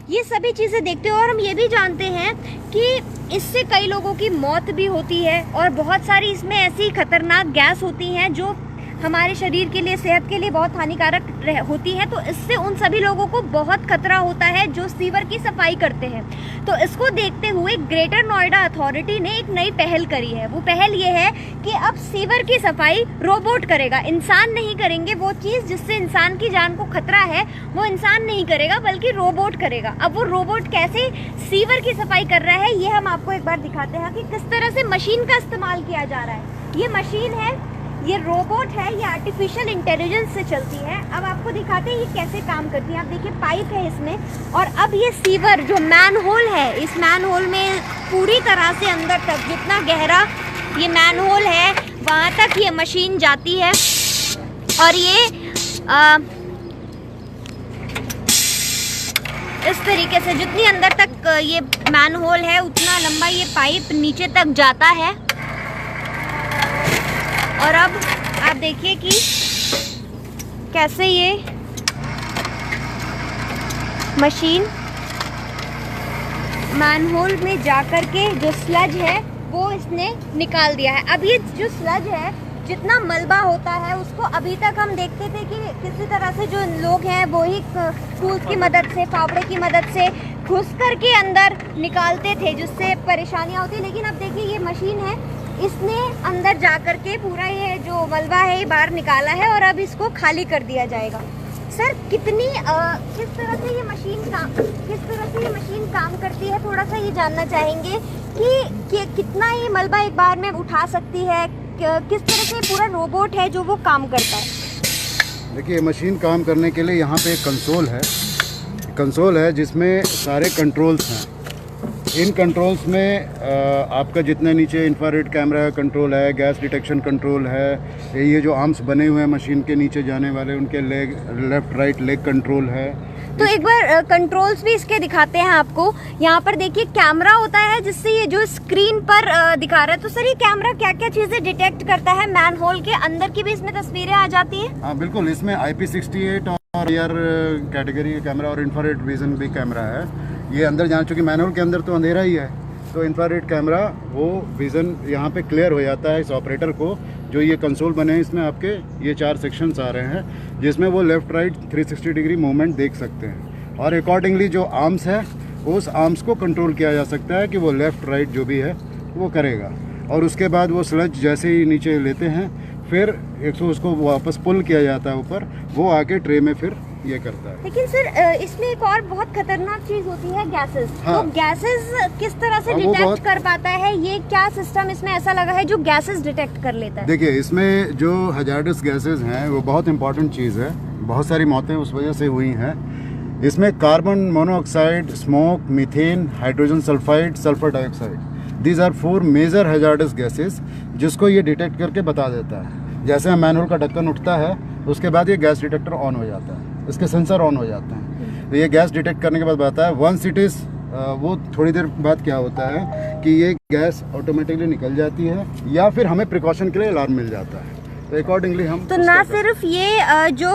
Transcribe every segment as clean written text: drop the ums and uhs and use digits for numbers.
ये सभी चीज़ें देखते हैं और हम ये भी जानते हैं कि इससे कई लोगों की मौत भी होती है और बहुत सारी इसमें ऐसी खतरनाक गैस होती हैं जो हमारे शरीर के लिए, सेहत के लिए बहुत हानिकारक होती है। तो इससे उन सभी लोगों को बहुत खतरा होता है जो सीवर की सफाई करते हैं। तो इसको देखते हुए ग्रेटर नोएडा अथॉरिटी ने एक नई पहल करी है। वो पहल ये है कि अब सीवर की सफाई रोबोट करेगा, इंसान नहीं करेंगे। वो चीज़ जिससे इंसान की जान को खतरा है वो इंसान नहीं करेगा बल्कि रोबोट करेगा। अब वो रोबोट कैसे सीवर की सफाई कर रहा है ये हम आपको एक बार दिखाते हैं कि किस तरह से मशीन का इस्तेमाल किया जा रहा है। ये मशीन है, ये रोबोट है, ये आर्टिफिशियल इंटेलिजेंस से चलती है। अब आपको दिखाते हैं ये कैसे काम करती है। आप देखिए पाइप है इसमें और अब ये सीवर जो मैन होल है, इस मैन होल में पूरी तरह से अंदर तक जितना गहरा ये मैन होल है वहाँ तक ये मशीन जाती है और ये इस तरीके से जितनी अंदर तक ये मैन होल है उतना लंबा ये पाइप नीचे तक जाता है। और अब आप देखिए कि कैसे ये मशीन मैनहोल में जाकर के जो स्लज है वो इसने निकाल दिया है। अब ये जो स्लज है, जितना मलबा होता है उसको अभी तक हम देखते थे कि किसी तरह से जो लोग हैं वो ही टूल्स की मदद से, फावड़े की मदद से घुस कर के अंदर निकालते थे जिससे परेशानियाँ होती। लेकिन अब देखिए ये मशीन है, इसने अंदर जाकर के पूरा ये जो मलबा है ये बाहर निकाला है और अब इसको खाली कर दिया जाएगा। सर किस तरह से ये मशीन काम करती है, थोड़ा सा ये जानना चाहेंगे कि कितना ये मलबा एक बार में उठा सकती है, किस तरह से पूरा रोबोट है जो वो काम करता है। देखिए मशीन काम करने के लिए यहाँ पे एक कंसोल है जिसमें सारे कंट्रोल्स हैं। इन कंट्रोल्स में आपका जितने नीचे इंफ्रारेड कैमरा कंट्रोल है, गैस डिटेक्शन कंट्रोल है, ये जो आर्म्स बने हुए हैं मशीन के नीचे जाने वाले उनके leg, left right leg control है। तो एक बार कंट्रोल्स भी इसके दिखाते हैं आपको। यहाँ पर देखिए कैमरा होता है जिससे ये जो स्क्रीन पर दिखा रहा है। तो सर ये कैमरा क्या क्या चीजें डिटेक्ट करता है? मैन होल के अंदर की भी इसमें तस्वीरें आ जाती है? हाँ बिल्कुल, इसमें IP68 और एयर कैटेगरी कैमरा और इंफ्रारेड विजन भी कैमरा है। ये अंदर जाना, चूँकि मैनुअल के अंदर तो अंधेरा ही है तो इंफ्रारेड कैमरा वो विज़न यहाँ पे क्लियर हो जाता है इस ऑपरेटर को। जो ये कंसोल बने हैं इसमें आपके ये 4 सेक्शंस आ रहे हैं जिसमें वो लेफ़्ट राइट 360 डिग्री मूवमेंट देख सकते हैं और अकॉर्डिंगली जो आर्म्स है उस आर्म्स को कंट्रोल किया जा सकता है कि वो लेफ़्ट राइट जो भी है वो करेगा। और उसके बाद वो स्लज जैसे ही नीचे लेते हैं फिर उसको वापस पुल किया जाता है ऊपर, वो आके ट्रे में फिर ये करता है। लेकिन सर इसमें एक और बहुत खतरनाक चीज होती है गैसेस। हाँ। तो गैसेस किस तरह से डिटेक्ट कर पाता है? ये क्या सिस्टम इसमें ऐसा लगा है जो गैसेस डिटेक्ट कर लेता है? देखिए इसमें जो हजार्डस गैसेस हैं वो बहुत इंपॉर्टेंट चीज़ है। बहुत सारी मौतें उस वजह से हुई हैं। इसमें carbon monoxide, smoke, methane, hydrogen sulphide, sulphur dioxide, these are 4 major hazardous gases जिसको ये डिटेक्ट करके बता देता है। जैसे मैनुअल का ढक्कन उठता है उसके बाद ये गैस डिटेक्टर ऑन हो जाता है, इसके सेंसर ऑन हो जाते हैं। तो ये गैस डिटेक्ट करने के बाद बताता है वंस इट इज़ वो थोड़ी देर बाद क्या होता है कि ये गैस ऑटोमेटिकली निकल जाती है या फिर हमें प्रिकॉशन के लिए अलार्म मिल जाता है। तो अकॉर्डिंगली हम तो ना सिर्फ ये जो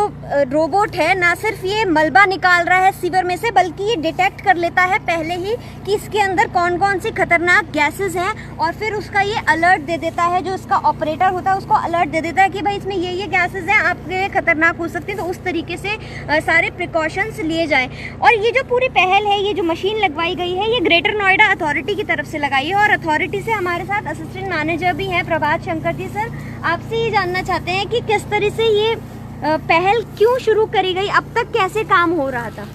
रोबोट है ना सिर्फ ये मलबा निकाल रहा है सीवर में से, बल्कि ये डिटेक्ट कर लेता है पहले ही कि इसके अंदर कौन कौन सी खतरनाक गैसेस हैं और फिर उसका ये अलर्ट दे देता है। जो उसका ऑपरेटर होता है उसको अलर्ट दे देता है कि भाई इसमें ये गैसेस हैं, आपके लिए खतरनाक हो सकती है। तो उस तरीके से सारे प्रिकॉशंस लिए जाएँ। और ये जो पूरी पहल है, ये जो मशीन लगवाई गई है, ये ग्रेटर नोएडा अथॉरिटी की तरफ से लगाई है और अथॉरिटी से हमारे साथ असिस्टेंट मैनेजर भी हैं प्रभात शंकर जी। सर आपसे ये जानना चाहते हैं कि किस तरह से ये पहल क्यों शुरू करी गई, अब तक कैसे काम हो रहा था?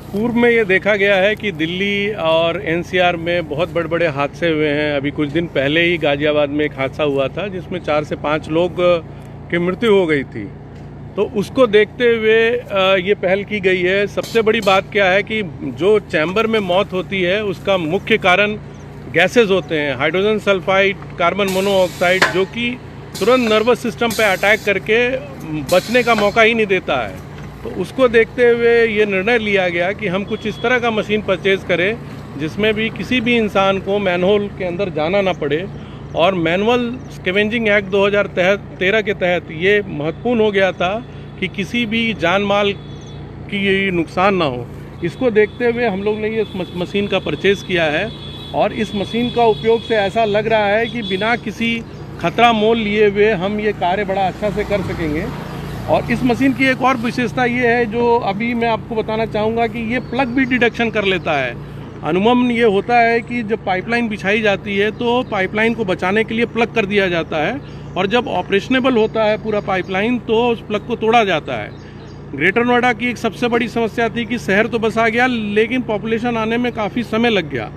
पूर्व में ये देखा गया है कि दिल्ली और NCR में बहुत बड़े बड़े हादसे हुए हैं। अभी कुछ दिन पहले ही गाजियाबाद में एक हादसा हुआ था जिसमें 4 से 5 लोग की मृत्यु हो गई थी। तो उसको देखते हुए ये पहल की गई है। सबसे बड़ी बात क्या है कि जो चैम्बर में मौत होती है उसका मुख्य कारण गैसेस होते हैं, हाइड्रोजन सल्फाइड, कार्बन मोनोऑक्साइड, जो कि तुरंत नर्वस सिस्टम पे अटैक करके बचने का मौका ही नहीं देता है। तो उसको देखते हुए ये निर्णय लिया गया कि हम कुछ इस तरह का मशीन परचेज़ करें जिसमें भी किसी भी इंसान को मैनहोल के अंदर जाना ना पड़े। और मैनुअल स्कैवेंजिंग एक्ट 2013 के तहत ये महत्वपूर्ण हो गया था कि किसी भी जान माल की नुकसान ना हो, इसको देखते हुए हम लोग ने ये मशीन का परचेज़ किया है और इस मशीन का उपयोग से ऐसा लग रहा है कि बिना किसी खतरा मोल लिए हुए हम ये कार्य बड़ा अच्छा से कर सकेंगे। और इस मशीन की एक और विशेषता ये है जो अभी मैं आपको बताना चाहूँगा कि ये प्लग भी डिटेक्शन कर लेता है। अमूमन ये होता है कि जब पाइपलाइन बिछाई जाती है तो पाइपलाइन को बचाने के लिए प्लग कर दिया जाता है और जब ऑपरेशनेबल होता है पूरा पाइपलाइन तो उस प्लग को तोड़ा जाता है। ग्रेटर नोएडा की एक सबसे बड़ी समस्या थी कि शहर तो बसा गया लेकिन पॉपुलेशन आने में काफ़ी समय लग गया,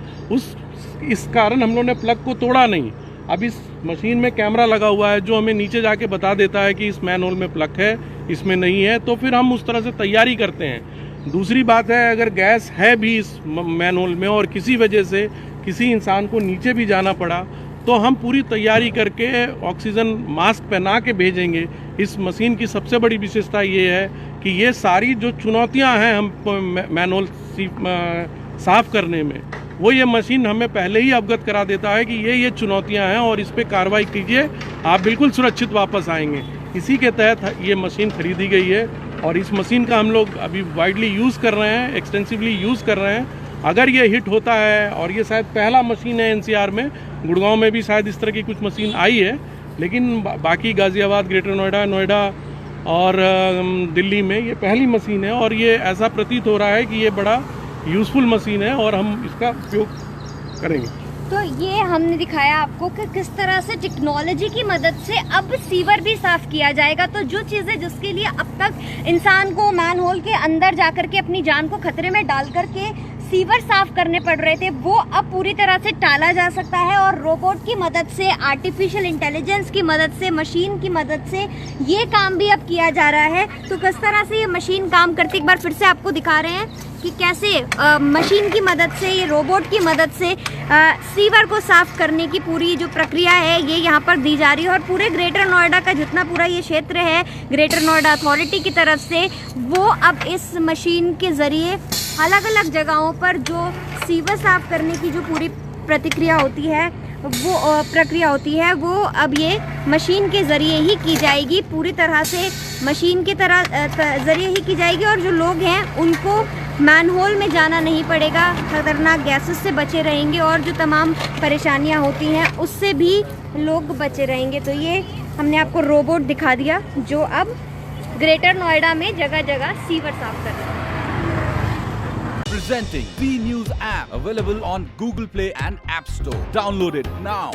इस कारण हम लोगों ने प्लग को तोड़ा नहीं। अब इस मशीन में कैमरा लगा हुआ है जो हमें नीचे जाके बता देता है कि इस मैनहोल में प्लग है, इसमें नहीं है, तो फिर हम उस तरह से तैयारी करते हैं। दूसरी बात है, अगर गैस है भी इस मैनहोल में और किसी वजह से किसी इंसान को नीचे भी जाना पड़ा तो हम पूरी तैयारी करके ऑक्सीजन मास्क पहना के भेजेंगे। इस मशीन की सबसे बड़ी विशेषता ये है कि ये सारी जो चुनौतियां हैं हम मैनहोल साफ करने में, वो ये मशीन हमें पहले ही अवगत करा देता है कि ये चुनौतियां हैं और इस पे कार्रवाई कीजिए, आप बिल्कुल सुरक्षित वापस आएंगे। इसी के तहत ये मशीन खरीदी गई है और इस मशीन का हम लोग अभी वाइडली यूज़ कर रहे हैं, एक्सटेंसिवली यूज़ कर रहे हैं। अगर ये हिट होता है, और ये शायद पहला मशीन है एनसीआर में, गुड़गांव में भी शायद इस तरह की कुछ मशीन आई है, लेकिन बाकी गाज़ियाबाद, ग्रेटर नोएडा, नोएडा और दिल्ली में ये पहली मशीन है और ये ऐसा प्रतीत हो रहा है कि ये बड़ा यूज़फुल मशीन है और हम इसका उपयोग करेंगे। तो ये हमने दिखाया आपको कि किस तरह से टेक्नोलॉजी की मदद से अब सीवर भी साफ किया जाएगा। तो जो चीज़ें जिसके लिए अब तक इंसान को मैनहोल के अंदर जाकर के अपनी जान को खतरे में डाल करके सीवर साफ करने पड़ रहे थे, वो अब पूरी तरह से टाला जा सकता है और रोबोट की मदद से, आर्टिफिशियल इंटेलिजेंस की मदद से, मशीन की मदद से ये काम भी अब किया जा रहा है। तो किस तरह से ये मशीन काम करती है, एक बार फिर से आपको दिखा रहे हैं कि कैसे मशीन की मदद से, ये रोबोट की मदद से सीवर को साफ करने की पूरी जो प्रक्रिया है ये यहाँ पर दी जा रही है। और पूरे ग्रेटर नोएडा का जितना पूरा ये क्षेत्र है ग्रेटर नोएडा अथॉरिटी की तरफ से, वो अब इस मशीन के ज़रिए अलग अलग जगहों पर जो सीवर साफ करने की जो पूरी प्रक्रिया होती है वो अब ये मशीन के ज़रिए ही की जाएगी, पूरी तरह से मशीन के ज़रिए ही की जाएगी। और जो लोग हैं उनको मैनहोल में जाना नहीं पड़ेगा, खतरनाक गैसेस से बचे रहेंगे और जो तमाम परेशानियां होती हैं उससे भी लोग बचे रहेंगे। तो ये हमने आपको रोबोट दिखा दिया जो अब ग्रेटर नोएडा में जगह जगह सीवर साफ कर रहा है। Presenting B News app, available on Google Play and App Store. Download it now.